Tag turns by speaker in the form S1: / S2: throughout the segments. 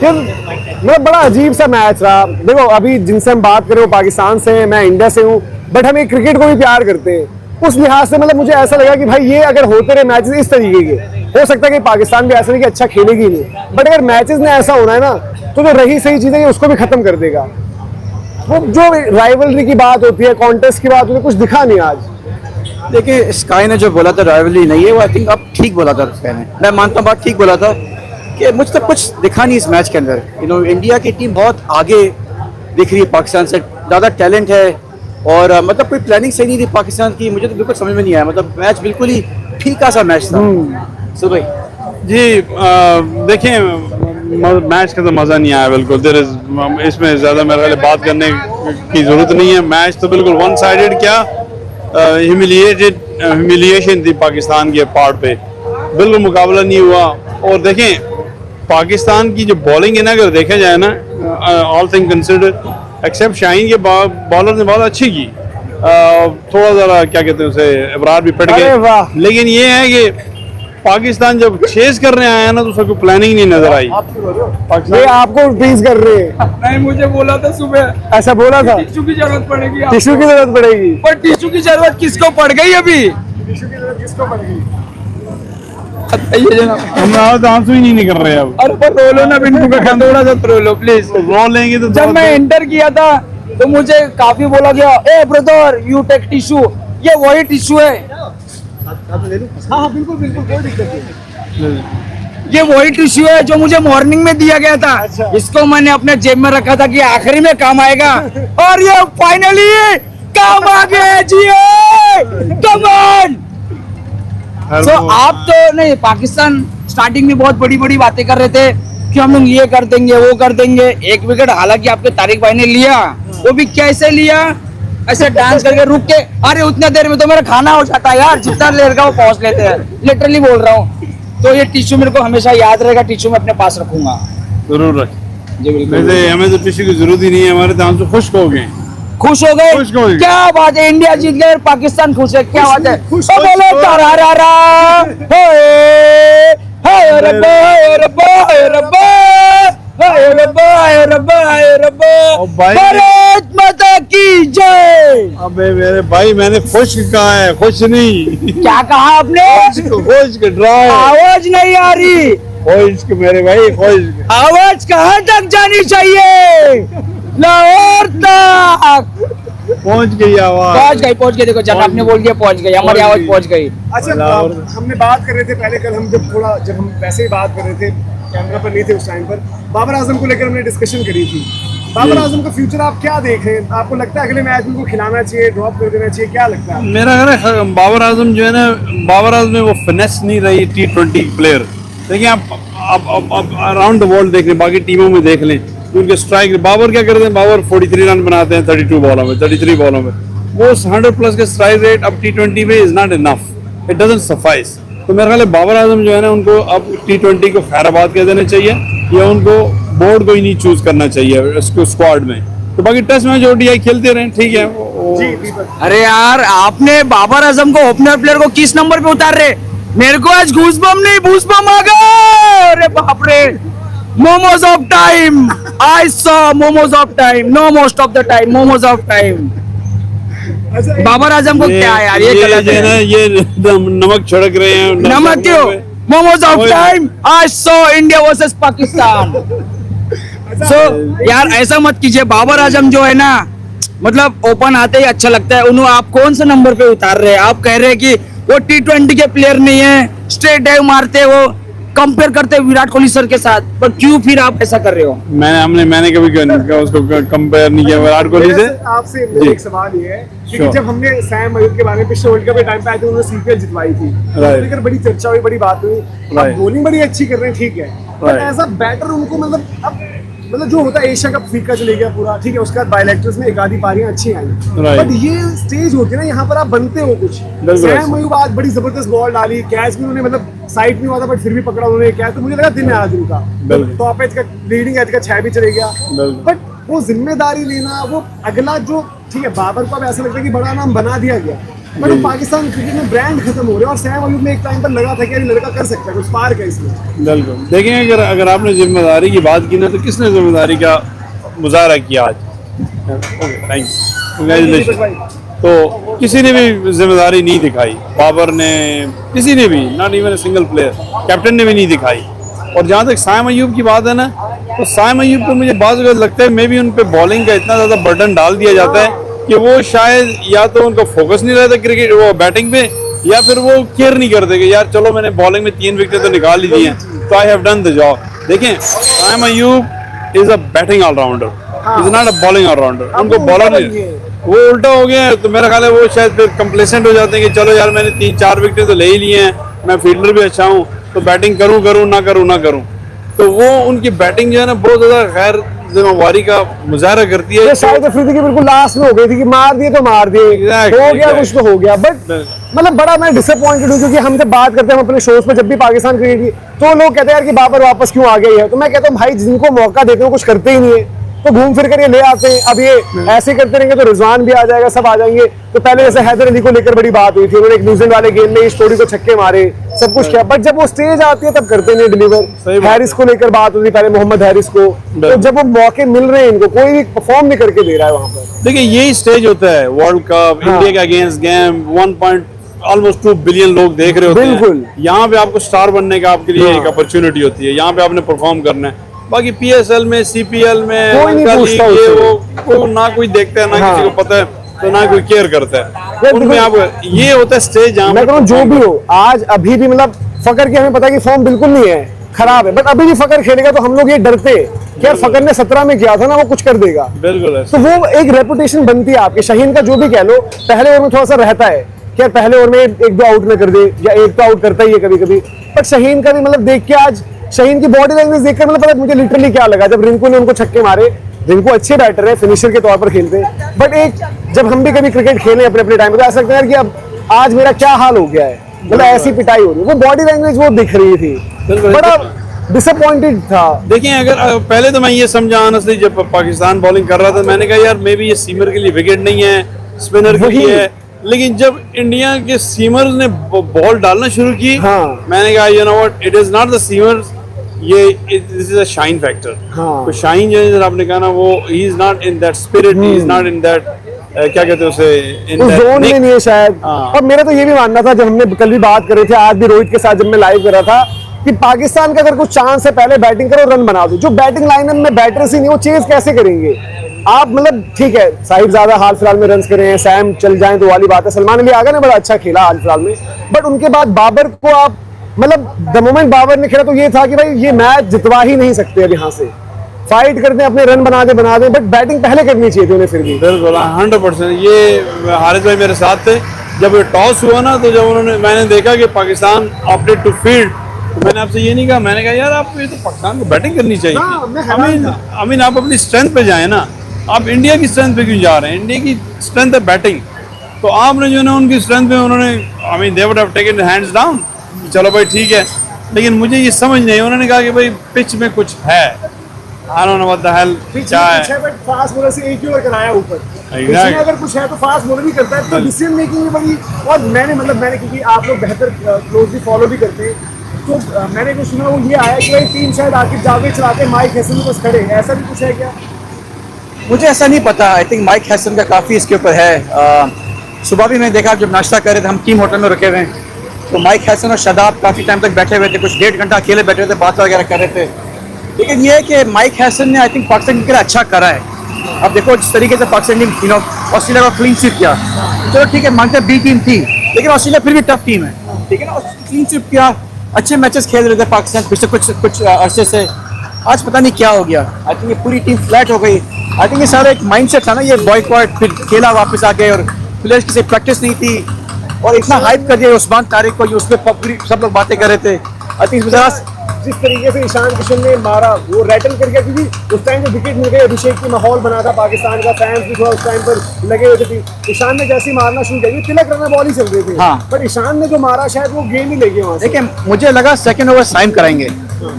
S1: कि मतलब बड़ा अजीब सा मैच रहा। देखो अभी जिनसे हम बात करें वो पाकिस्तान से हैं, मैं इंडिया से हूँ, बट हम एक क्रिकेट को भी प्यार करते हैं। उस लिहाज से मतलब मुझे ऐसा लगा कि भाई ये अगर होते रहे मैचेस इस तरीके के, हो सकता है कि पाकिस्तान भी ऐसा नहीं कि अच्छा खेलेगी नहीं, बट अगर मैचेस में ऐसा होना है ना तो जो रही सही चीजें ये उसको भी खत्म कर देगा। वो जो राइवलरी की बात होती है, कॉन्टेस्ट की बात होती है, कुछ दिखा नहीं आज।
S2: देखिए स्काई ने जो बोला था राइवलरी नहीं है, वो आई थिंक अब ठीक बोला था स्काई ने, मैं मानता हूँ बात ठीक बोला था कि मुझ तक कुछ दिखा नहीं इस मैच के अंदर। इंडिया की टीम बहुत आगे दिख रही है, पाकिस्तान से ज़्यादा टैलेंट है, और मतलब कोई प्लानिंग सही नहीं थी पाकिस्तान की, मुझे तो बिल्कुल समझ में नहीं आया। मतलब मैच बिल्कुल ही फीका सा मैच था। सुबह
S3: जी देखिए मैच का तो मज़ा नहीं आया बिल्कुल। इसमें ज़्यादा मेरे ख्याल बात करने की ज़रूरत नहीं है। मैच तो बिल्कुल वन साइडेड, क्या ह्यूमिलिएशन थी पाकिस्तान के पार्ट पे, बिल्कुल मुकाबला नहीं हुआ। और देखें पाकिस्तान की जो बॉलिंग है ना, अगर देखा जाए ना, all thing considered except Shaheen के बॉलर ने बहुत अच्छी की, थोड़ा ज़रा क्या कहते हैं उसे इबरार भी पड़ गए, लेकिन ये है कि पाकिस्तान जब चेस करने आया ना तो उसको प्लानिंग नहीं नजर आई।
S1: ये आपको टीज कर रहे हैं।
S4: नहीं, मुझे बोला था सुबह,
S1: ऐसा बोला था
S4: टिश्यू की जरूरत पड़ेगी,
S1: टिश्यू की जरूरत पड़ेगी,
S4: पर टिश्यू की जरूरत किसको पड़ गई अभी?
S1: टिश्यू की जरूरत किसको पड़ेगी?
S4: ये जनाब,
S3: हमारा तो आंसू ही नहीं निकल रहे अब।
S4: अरे पर रो लो ना बिंटू का खान, थोड़ा सा रो लो प्लीज।
S3: रो लेंगे तो
S4: जब मैं एंटर किया था तो मुझे काफी बोला गया, ए ब्रदर यू टेक टिश्यू, ये वही टिश्यू है,
S1: हाँ बिल्कुल बिल्कुल, कोई दिक्कत नहीं।
S4: ये वही टिश्यू है जो मुझे मॉर्निंग में दिया गया था।
S1: अच्छा।
S4: इसको मैंने अपने जेब में रखा था कि आखिरी में काम आएगा, और ये फाइनली काम आ गया जी। Come on. तो आप तो नहीं, पाकिस्तान स्टार्टिंग में बहुत बड़ी बड़ी बातें कर रहे थे कि हम लोग ये कर देंगे वो कर देंगे। एक विकेट हालांकि आपके तारिक भाई ने लिया, वो भी कैसे लिया, ऐसे डांस करके रुक के, अरे उतने देर में तो मेरा खाना हो जाता है यार, जितना देर का वो पहुंच लेते हैं, लिटरली बोल रहा हूँ। तो ये टिश्यू मेरे को हमेशा याद रहेगा, टिश्यू में अपने पास रखूंगा।
S3: जरूर रख।
S4: जी बिल्कुल।
S3: वैसे हमें तो टिश्यू की जरूरत ही नहीं है, हमारे तो आंसू खुश्क हो गए।
S4: खुश हो गए?
S3: खुश हो गए।
S4: क्या बात है, इंडिया जीत गए, पाकिस्तान खुश है, क्या बात है।
S1: खुश
S4: ओ बोले तरारारा, हे हे रब्बा हे रब्बा हे रब्बा हे रब्बा हे रब्बा हे रब्बा,
S3: ओ भाई।
S4: भारत माता की जय।
S3: अबे मेरे भाई, मैंने खुश्क कहा है, खुश नहीं।
S4: क्या कहा आपने?
S3: खुश्क ड्राई,
S4: आवाज नहीं आ रही।
S3: खुश्क मेरे भाई, खुश्क।
S4: आवाज कहाँ तक जानी चाहिए? लाहौर तक
S3: पहुंच गई आवाज।
S4: पहुंच गई। देखो जब आपने बोल दिया पहुंच गई, हमारी आवाज पहुंच गई।
S1: अच्छा हमने बात कर रहे थे पहले कल, हम जब हम वैसे ही बात कर रहे थे, कैमरा पर नहीं थे उस टाइम पर, बाबर आजम को लेकर हमने डिस्कशन करी थी। बाबर आजम का फ्यूचर आप क्या देख रहे हैं? आपको लगता है अगले मैच में उनको खिलाना चाहिए, ड्रॉप कर देना चाहिए, क्या लगता है?
S3: मेरा ख्याल है बाबर आजम जो है ना, बाबर आजम में वो फिनेस नहीं रही T20 प्लेयर। देखिए आप अराउंड द वर्ल्ड देख लें, बाकी टीमों में देख लें, उनके स्ट्राइक, बाबर क्या करते हैं, बाबर 43 रन बनाते हैं 32 बॉलों में, 33 बॉलों में। वो 100+ के स्ट्राइक रेट अब T20 में is not enough, it doesn't suffice. तो मेरा ख्याल है बाबर आजम जो है ना, उनको अब T20 को खैराबाद कह देना चाहिए, या उनको बोर्ड को ही नहीं चूज करना चाहिए इसको स्क्वाड में। तो बाकी टेस्ट मैच ODI खेलते रहे, ठीक है।
S4: अरे यार, आपने बाबर आजम को ओपनर प्लेयर को किस नंबर पे उतार रहे? मेरे को आज घूसबम नहीं भूसबम आ गया। अरे बाप रे, moments of time, I saw moments of time, no most of the time, moments of time. Babar Azam को क्या है यार, ये गलत है ना,
S3: ये नमक छिड़क रहे हैं।
S4: नमक क्यों? Moments of time, I saw India versus Pakistan. So यार ऐसा मत कीजिए, बाबर आजम जो है ना, मतलब ओपन आते ही अच्छा लगता है। उन्होंने आप कौन से नंबर पे उतार रहे हैं? आप कह रहे हैं कि वो T20 के प्लेयर नहीं है, स्ट्रेट डाइव मारते हैं, वो कंपेयर करते हैं विराट कोहली सर के साथ, पर क्यों फिर आप ऐसा कर रहे हो?
S3: मैंने कभी उसको कंपेयर नहीं किया विराट कोहली से।
S1: आपसे एक सवाल ये है कि जब हमने सैम अयूब के बारे में पिछले वर्ल्ड कप के टाइम पे आए थे, उन्होंने CPL जितवाई थी, तो लेकर बड़ी चर्चा हुई, बड़ी बात हुई। अब बॉलिंग बड़ी अच्छी कर रहे हैं, ठीक है, बट एज अ बैटर उनको मतलब जो होता है एशिया कप फीका चले गया पूरा, ठीक है, उसके बाद बायलैटरल्स में एक आधी पारियां अच्छी आई, बट ये स्टेज होती है ना, यहाँ पर आप बनते हो कुछ। सैम अयूब आज बड़ी जबरदस्त बॉल डाली, कैच भी उन्होंने मतलब साइड नहीं हुआ था, बट फिर भी पकड़ा उन्होंने कैच, तो मुझे लगा दिन आज उनका टॉप एज का, लीडिंग एज का 6 भी चले गया, बट वो जिम्मेदारी लेना, वो अगला जो, ठीक है, बाबर को अब ऐसा लगता है कि बड़ा नाम बना दिया गया, मतलब पाकिस्तान क्रिकेट में ब्रांड खत्म हो रहे हैं और सैम अयूब में एक टाइम पर लगा था कि ये लड़का कर सकता है, कुछ स्पार्क है इसमें।
S3: बिल्कुल। देखें, अगर आपने जिम्मेदारी की बात की ना, तो किसने जिम्मेदारी का मुजाहरा किया आज? Thank you, congratulation. तो किसी ने भी जिम्मेदारी नहीं दिखाई, बाबर ने, किसी ने भी, not even a single player, captain ने भी नहीं दिखाई। और जहाँ तक साइम अयूब की बात है ना, तो साइम अयूब को मुझे बाज़ वक़्त लगता है मे बी उन पे बॉलिंग का इतना ज़्यादा बर्डन डाल दिया जाता है कि वो शायद या तो उनका फोकस नहीं रहता क्रिकेट वो बैटिंग पे, या फिर वो केयर नहीं करते कि यार चलो मैंने बॉलिंग में 3 विकेट तो निकाल ही दिए हैं, तो I have done the job. देखें, Saim Ayub is a batting allrounder, is not a bowling allrounder. उनको बॉलर नहीं, वो उल्टा हो गया है। तो मेरा ख्याल है वो शायद फिर कंप्लेसेंट हो जाते हैं कि चलो यार मैंने 3-4 विकेट तो ले ही लिए हैं, मैं फील्डर भी अच्छा हूँ, तो बैटिंग करूँ ना करूँ। तो वो उनकी बैटिंग जो है ना बहुत ज़्यादा गैर जिम्मेवारी का मुजाहरा करती है।
S1: शायद अफरीदी की बिल्कुल लास्ट में हो गई थी कि मार दिए तो मार दिए, हो गया कुछ तो हो गया। बट मतलब बड़ा मैं डिसअपॉइंटेड हूँ, क्योंकि हम जब बात करते हैं अपने शोज पे जब भी पाकिस्तान क्रिकेट की, तो लोग कहते हैं यार कि बाबर वापस क्यों आ गई है। तो मैं कहता हूँ भाई जिनको मौका देते हो कुछ करते ही नहीं है, तो घूम फिर कर ये ले आते हैं। अब ये ऐसे करते रहेंगे तो रिजवान भी आ जाएगा, सब आ जाएंगे। तो पहले जैसे हैदर अली को लेकर बड़ी बात हुई थी, उन्होंने एक न्यूजीलैंड वाले गेम में इस स्टोरी को छक्के मारे, सब कुछ किया, बट जब वो स्टेज आती है तब करते नहीं डिलीवर। हैरिस को लेकर बात हुई पहले, मोहम्मद हैरिस को, तो जब वो मौके मिल रहे हैं इनको, कोई भी परफॉर्म नहीं करके दे रहा है वहां पर।
S3: देखिए यही स्टेज होता है वर्ल्ड कप, इंडिया के अगेंस्ट गेम, 1.2 बिलियन लोग देख रहे होते हैं।
S1: बिल्कुल।
S3: यहाँ पे आपको स्टार बनने का आपके लिए एक अपॉर्चुनिटी होती है, यहाँ पे आपने परफॉर्म करना है। बाकी PSL में, CPL में,
S1: कोई नहीं पूछता
S3: ये
S1: उससे।
S3: वो ना कोई देखता है, ना किसी को पता है, तो ना कोई केयर करता है। उनमें आप ये होता है स्टेज जहाँ
S1: मैं कहूँ जो भी हो, आज अभी भी मतलब फकर की हमें पता है कि फॉर्म बिल्कुल नहीं है, खराब है, बट अभी भी फकर खेलेगा तो हम लोग ये डरते कि यार फकर ने 17 में किया था ना, वो कुछ कर देगा।
S3: बिल्कुल।
S1: तो वो एक रेपुटेशन बनती है आपकी। शाहीन का जो भी कह लो, पहले ओवर में थोड़ा सा रहता है कि यार पहले ओवर में 1-2 आउट में कर दे, या 1 तो आउट करता ही है कभी कभी। बट शाहीन का भी मतलब देख के आज शाहीन की बॉडी लैंग्वेज देखकर मतलब पता मुझे लिटरली क्या लगा जब रिंकू ने उनको छक्के मारे। रिंकू अच्छे बैटर है, फिनिशर के तौर पर खेलते हैं, बट एक जब हम भी कभी क्रिकेट खेले अपने अपने टाइम में, तो ऐसा लगता है कि अब आज मेरा क्या हाल हो गया है, मतलब ऐसी पिटाई हो रही है। वो बॉडी लैंग्वेज वो दिख रही थी, बड़ा डिसअपॉइंटेड था।
S3: देखिए, अगर पहले तो मैं ये समझा ऑनेस्टली, जब पाकिस्तान बॉलिंग कर रहा था, मैंने कहा यार मे बी ये सीमर के लिए विकेट नहीं है, स्पिनर के लिए है। लेकिन जब इंडिया के सीमर्स ने बॉल डालना शुरू की, मैंने कहा you know what, it is not the seamers, ये this is a shine factor. तो शाइन जो है आपने कहा ना, वो he is not in that spirit, he is not in that क्या कहते हैं उसे, इन दैट
S1: जोन में नहीं है शायद। और मेरा तो ये भी मानना था, जब हमने कल भी बात कर रहे थे, आज भी रोहित के साथ जब मैं लाइव कर रहा था, कि पाकिस्तान का अगर कुछ चांस है पहले बैटिंग करो, रन बना दो। जो बैटिंग लाइनअप में बैटर्स ही नहीं, वो चेज कैसे करेंगे आप? मतलब ठीक है, साहिब ज्यादा हाल फिलहाल में रन करे हैं, सैम चल जाए तो वाली बात है, सलमान अली आगा ने बड़ा अच्छा खेला हाल फिलहाल में, बट उनके बाद बाबर को आप मतलब द मोमेंट बाबर ने खेला तो ये था कि भाई ये मैच जितवा ही नहीं सकते। अब यहाँ से फाइट करते हैं, अपने रन बना दे, बट बैटिंग पहले करनी चाहिए थी उन्हें फिर भी।
S3: बिल्कुल 100%। ये हारिस भाई मेरे साथ थे जब ये टॉस हुआ ना, तो जब उन्होंने, मैंने देखा कि पाकिस्तान ऑप्टेड टू फील्ड, तो मैंने आपसे ये नहीं कहा, मैंने कहा यार आप ये तो पाकिस्तान को बैटिंग करनी चाहिए। आई मीन आप अपनी स्ट्रेंथ पे जाए ना, आप इंडिया की स्ट्रेंथ पे क्यों जा रहे हैं? इंडिया की स्ट्रेंथ है बैटिंग, तो आपने जो है उनकी स्ट्रेंथ पे उन्होंने, I mean they would have taken hands down, चलो भाई ठीक है। लेकिन मुझे ये समझ नहीं, उन्होंने कहा कि भाई पिच में कुछ है, I don't know what the hell क्या है,
S1: बट फास्ट बॉलर से एक ही ओवर कराया ऊपर। इसमें अगर कुछ है तो फास्ट बॉलर भी करता है, तो डिसीजन मेकिंग भी बड़ी। और मैंने क्योंकि आप लोग बेहतर क्लोजली फॉलो भी करते हैं, तो मैंने कुछ सुना, वो ये आया कि भाई टीम शायद आकिब जावेद चलाते, माइक हैसन बस खड़े, ऐसा भी कुछ है क्या?
S2: मुझे ऐसा नहीं पता। आई थिंक माइक हैसन का काफ़ी इसके ऊपर है। सुबह भी मैंने देखा, जब नाश्ता कर रहे थे, हम टीम होटल में रुके हुए हैं, तो माइक हैसन और शादाब काफ़ी टाइम तक बैठे हुए थे, कुछ 1.5 घंटा अकेले बैठे थे, बात वगैरह कर रहे थे। लेकिन ये है कि माइक हैसन ने आई थिंक पाकिस्तान के लिए अच्छा करा है। अब देखो जिस तरीके से पाकिस्तान टीम ऑस्ट्रेलिया को क्लीन स्वीप किया, चलो ठीक है, मानते हैं बी टीम थी, लेकिन ऑस्ट्रेलिया फिर भी टफ टीम है, ठीक है ना। क्लीन स्वीप किया, अच्छे मैचेस खेल रहे थे पाकिस्तान पिछले कुछ अरसे से। आज पता नहीं क्या हो गया, आई थिंक ये पूरी टीम फ्लैट हो गई। आई थिंक ये सारा एक माइंडसेट था ना, ये बॉयकॉट, फिर खेला वापस आ गए, और प्लेयर्स की प्रैक्टिस नहीं थी, और इतना हाइप कर दिया उस्मान तारिक को, उस पर सब लोग बातें कर रहे थे। आई थिंक
S1: जिस तरीके से ईशान किशन ने मारा वो रैटल कर गया, क्योंकि उस टाइम जो विकेट मिल गए अभिषेक की माहौल बना था पाकिस्तान का, फैंस भी थोड़ा उस टाइम पर लगे हुए थे। ईशान ने जैसे ही मारना शुरू किया, तिलक रन बॉल ही चल रहे थे,
S2: हाँ।
S1: पर ईशान ने जो मारा शायद वो गेम ही ले गए वहाँ से।
S2: देखिए मुझे लगा सेकंड ओवर साइन कराएंगे,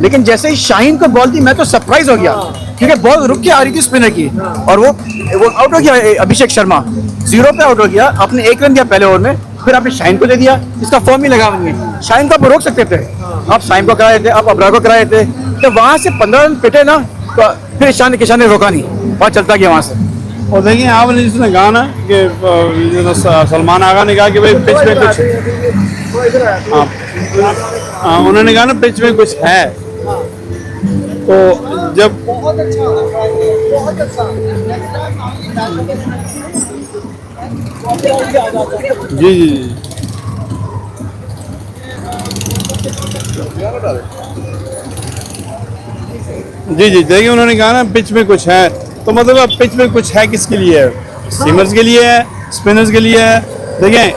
S2: लेकिन जैसे ही शाहीन को बॉल दी मैं तो सरप्राइज हो गया, क्योंकि बॉल रुक के आ रही थी स्पिनर की, और वो आउट हो गया। अभिषेक शर्मा 0 पे आउट हो गया, आपने 1 रन दिया पहले ओवर में, फिर आपने शाहीन को दे दिया, इसका फॉर्म ही लगा नहीं है। शाहीन को आप रोक सकते थे, आप शाहीन को कराए थे, आप अबरार को कराए थे, तो वहां से 15 रन पिटे ना, तो फिर ईशान किशन ने रोका नहीं और चलता गया वहां से।
S3: और देखिए आपने जिसने कहा ना कि सलमान आगा ने कहा कि भाई पिच में कुछ,
S1: थोड़ा इधर आया था।
S3: हाँ उन्होंने कहा ना पिच में कुछ है, तो जब
S1: बहुत अच्छा, बहुत अच्छा।
S3: जी जी जी जी जी देखिए उन्होंने कहा ना पिच में कुछ है, तो मतलब अब पिच में कुछ है किसके लिए है? सीमर्स के लिए है, स्पिनर्स के लिए है। देखिए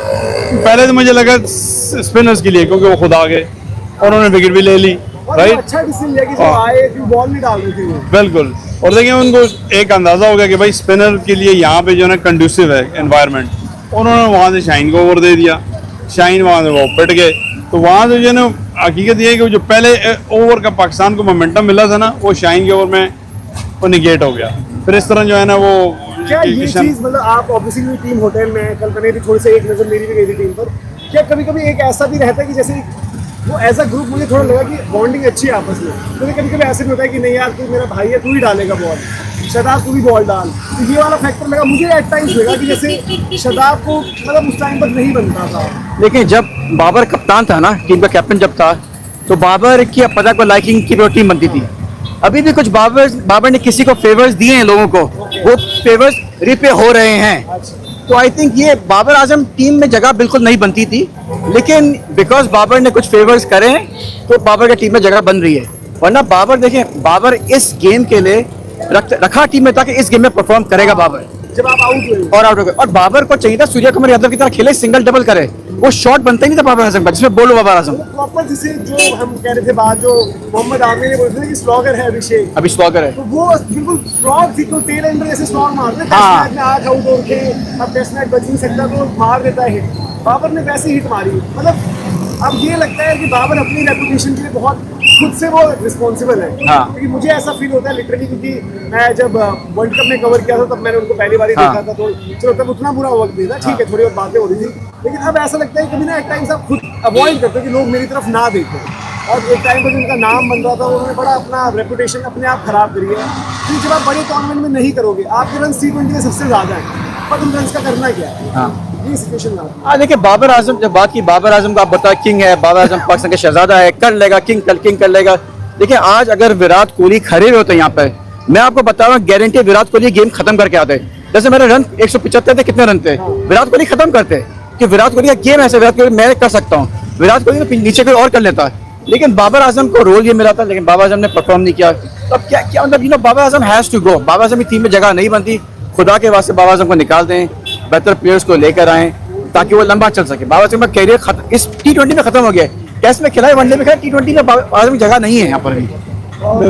S3: पहले तो मुझे लगा स्पिनर्स के लिए, क्योंकि वो खुद आ गए और उन्होंने विकेट भी ले ली,
S1: और
S3: राइट।
S1: अच्छा डिसीजन लिया कि जब आए कि बॉल नहीं डाल रही थी वो।
S3: बिल्कुल, और देखिए उनको एक अंदाजा हो गया कि भाई स्पिनर के लिए यहाँ पे जो है ना कंड्यूसिव है एनवायरनमेंट, उन्होंने वहाँ से शाहीन को ओवर दे दिया, शाहीन वहाँ से वो पिट गए, तो वहाँ से जो है ना हकीकत ये है कि जो पहले ओवर का पाकिस्तान को मोमेंटम मिला था ना, वो शाहीन के ओवर में वो निगेट हो गया। फिर इस तरह जो है ना वो
S1: क्या ये चीज मतलब आप ऑब्वियसली टीम होटल में कल मैंने भी थोड़ी सी एक नजर मेरी भी गई थी टीम पर, क्या कभी कभी एक ऐसा भी रहता है कि जैसे वो एज अ ग्रुप मुझे थोड़ा लगा कि बॉन्डिंग अच्छी है आपस में, क्योंकि कभी कभी ऐसे भी होता है कि नहीं यार तू मेरा भाई है, तू ही डालेगा बॉल, शदाब तू भी बॉल डाल, तो ये वाला फैक्टर लगा मुझे एट टाइम्स लगा कि जैसे शदाब को मतलब उस टाइम पर नहीं बनता था।
S2: लेकिन जब बाबर कप्तान था ना, टीम का कैप्टन जब था, तो बाबर की अब पता को लाइकिंग की टीम बनती थी। अभी भी कुछ बाबर ने किसी को फेवर्स दिए हैं लोगों को, वो फेवर्स रिपे हो रहे हैं। तो आई थिंक ये बाबर आजम टीम में जगह बिल्कुल नहीं बनती थी, लेकिन बिकॉज बाबर ने कुछ फेवर्स करे तो बाबर की टीम में जगह बन रही है। वरना बाबर देखें, बाबर इस गेम के लिए रखा टीम में ताकि इस गेम में परफॉर्म करेगा बाबर,
S1: जब आप आउट हुए
S2: और आउट हो गए। और बाबर को चाहिए था सूर्य कुमार यादव की तरह खेले, सिंगल डबल करे, वो शॉट बनता ही नहीं था बाबर आजम का, जिसमें बोलो बाबर आजम
S1: प्रॉपर, जिसे जो हम कह रहे थे बात जो मोहम्मद आमिर ने बोलते थे कि स्लॉगर है अभिषेक,
S2: अभी स्वागत है।
S1: तो वो बिल्कुल फ्रॉग थी, तो टेल एंडर ऐसे स्लॉग मारते थे।
S2: हाँ।
S1: टेस्ट मैच में 8 आउट हो के अब टेस्ट मैच बच नहीं सकता तो मार देता है हिट, बाबर ने वैसे हिट मारी। मतलब अब ये लगता है कि बाबर अपनी रेपुटेशन के लिए बहुत खुद से वो रिस्पॉन्सिबल है।
S2: हाँ।
S1: क्योंकि मुझे ऐसा फील होता है लिटरली, क्योंकि मैं जब वर्ल्ड कप में कवर किया था तब मैंने उनको पहली बार ही
S2: हाँ।
S1: देखा था, तो चलो तब उतना बुरा वक्त नहीं था, ठीक है थोड़ी बहुत बातें हो रही थी, लेकिन अब ऐसा लगता है कभी ना एक टाइम से आप खुद अवॉइड करते हो कि लोग मेरी तरफ ना देखें। और एक टाइम पर जो उनका नाम बन रहा था उन्होंने बड़ा अपना रेपुटेशन अपने आप खराब करी है, क्योंकि जब आप बड़े टूर्नामेंट में नहीं करोगे, आपके रन T20 में सबसे ज्यादा है, पर उन रन का करना क्या है?
S2: हाँ।
S1: ये सिचुएशन है।
S2: हाँ देखिए, बाबर आजम, जब बात की बाबर आजम का, आप बताया किंग है, बाबर आजम पाकिस्तान का शहजादा है, कर लेगा किंग, कल किंग कर लेगा। देखिए आज अगर विराट कोहली खड़े हुए होते यहाँ पे, मैं आपको बता रहा हूँ गारंटी विराट कोहली गेम खत्म करके आते। जैसे मेरे रन 175 थे, कितने रन थे, विराट कोहली खत्म करते, कि विराट कोहली का गेम ऐसे, विराट कोहली मैं कर सकता हूँ, विराट कोहली नीचे कोई और कर लेता। लेकिन बाबर आजम को रोल ये मिला था, लेकिन बाबर आजम ने परफॉर्म नहीं किया। तो अब क्या मतलब, you know, Babar Azam has to go. Babar Azam की टीम में जगह नहीं बनती, खुदा के वास्ते बाबर आजम को निकाल दें, बेहतर प्लेयर्स को लेकर आएं ताकि वो लंबा चल सके। बाबर आजम का कैरियर इस T20 में खत्म हो गया। टेस्ट में खिलाए, वनडे में खिलाए, T20 में बाबर आजम की जगह नहीं है यहाँ पर भी।